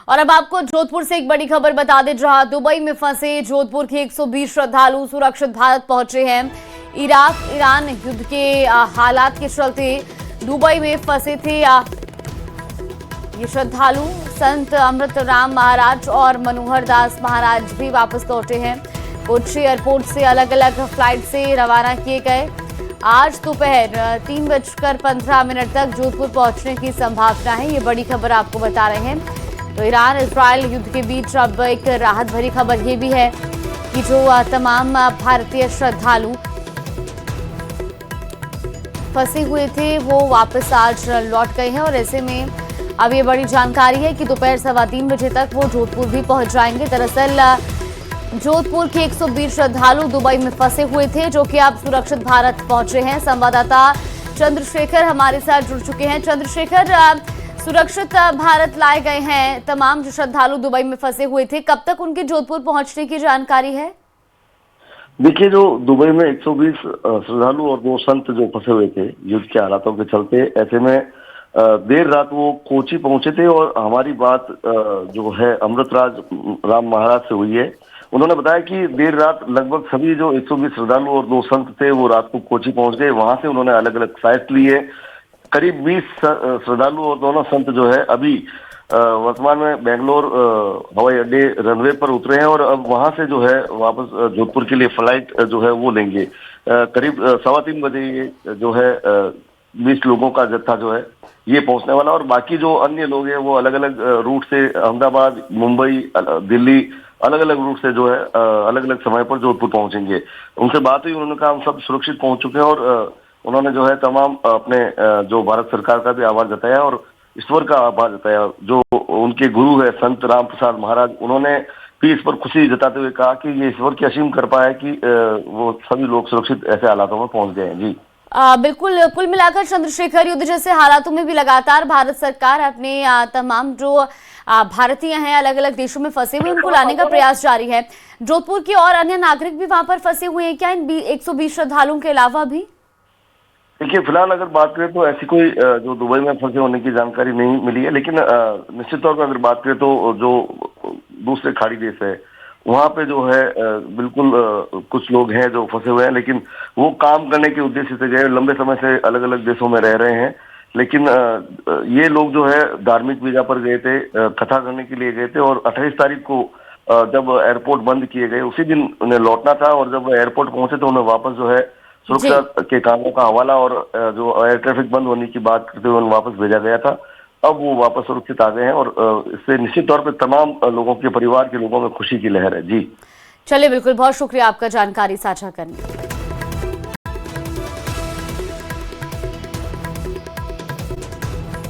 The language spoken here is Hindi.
और अब आपको जोधपुर से एक बड़ी खबर बता दें, जहां दुबई में फंसे जोधपुर के 120 श्रद्धालु सुरक्षित भारत पहुंचे हैं। इराक ईरान युद्ध के हालात के चलते दुबई में फंसे थे ये श्रद्धालु। संत अमृत राम महाराज और मनोहर दास महाराज भी वापस लौटे हैं। कोच्चि एयरपोर्ट से अलग अलग फ्लाइट से रवाना किए गए। आज दोपहर 3:15 तक जोधपुर पहुंचने की संभावना है। ये बड़ी खबर आपको बता रहे हैं। तो ईरान इजराइल युद्ध के बीच अब एक राहत भरी खबर ये भी है कि जो तमाम भारतीय श्रद्धालु फंसे हुए थे वो वापस आज लौट गए हैं। और ऐसे में अब ये बड़ी जानकारी है कि दोपहर 3:15 बजे तक वो जोधपुर भी पहुंच जाएंगे। दरअसल जोधपुर के 120 श्रद्धालु दुबई में फंसे हुए थे, जो कि अब सुरक्षित भारत पहुंचे हैं। संवाददाता चंद्रशेखर हमारे साथ जुड़ चुके हैं। चंद्रशेखर, सुरक्षित भारत लाए गए हैं तमाम जो श्रद्धालु दुबई में फंसे हुए थे, कब तक उनके जोधपुर पहुंचने की जानकारी है? देखिए, जो दुबई में 120 श्रद्धालु और 2 संत जो फंसे हुए थे युद्ध के हालातों के चलते, ऐसे में देर रात वो कोच्चि पहुंचे थे। और हमारी बात जो है अमृतराज राम महाराज से हुई है। उन्होंने बताया कि देर रात लगभग सभी जो 120 श्रद्धालु और 2 संत थे वो रात को कोच्चि पहुंच गए। वहां से उन्होंने अलग अलग फ्लाइट लिए। करीब 20 श्रद्धालु और दोनों संत जो है अभी वर्तमान में बेंगलोर हवाई अड्डे रनवे पर उतरे हैं और अब वहां से जो है वापस जोधपुर के लिए फ्लाइट जो है वो लेंगे। करीब 3:15 बजे ये जो है 20 लोगों का जत्था जो है ये पहुंचने वाला। और बाकी जो अन्य लोग हैं वो अलग अलग रूट से अहमदाबाद, मुंबई, दिल्ली, अलग अलग रूट से जो है अलग अलग समय पर जोधपुर पहुंचेंगे। उनसे बात हुई, उन्होंने कहा हम सब सुरक्षित पहुंच चुके हैं। और उन्होंने जो है तमाम अपने जो भारत सरकार का भी आभार जताया और ईश्वर का आभार जताया। जो उनके गुरु है संत राम प्रसाद महाराज, उन्होंने भी इस पर खुशी जताते हुए कहा कि ये ईश्वर की असीम कृपा है कि वो सभी लोग सुरक्षित ऐसे हालातों में पहुंच गए हैं। जी बिल्कुल, कुल मिलाकर चंद्रशेखर, युद्ध जैसे हालातों में भी लगातार भारत सरकार अपने तमाम जो भारतीय हैं अलग अलग देशों में फंसे हुए उनको लाने का प्रयास जारी है। जोधपुर के और अन्य नागरिक भी वहां पर फंसे हुए हैं क्या, इन 120 श्रद्धालुओं के अलावा भी? देखिए, फिलहाल अगर बात करें तो ऐसी कोई जो दुबई में फंसे होने की जानकारी नहीं मिली है। लेकिन निश्चित तौर पर अगर बात करें तो जो दूसरे खाड़ी देश है वहाँ पे जो है बिल्कुल कुछ लोग हैं जो फंसे हुए हैं, लेकिन वो काम करने के उद्देश्य से गए, लंबे समय से अलग अलग देशों में रह रहे हैं। लेकिन ये लोग जो है धार्मिक वीजा पर गए थे, कथा करने के लिए गए थे। और 28 तारीख को जब एयरपोर्ट बंद किए गए उसी दिन उन्हें लौटना था। और जब एयरपोर्ट पहुंचे तो उन्हें वापस जो है सुरक्षा के कामों का हवाला और जो एयर ट्रैफिक बंद होने की बात करते हुए उन्हें वापस भेजा गया था। अब वो वापस सुरक्षित आ गए हैं और इससे निश्चित तौर पर तमाम लोगों के परिवार के लोगों में खुशी की लहर है। जी चलिए, बिल्कुल, बहुत शुक्रिया आपका जानकारी साझा करने।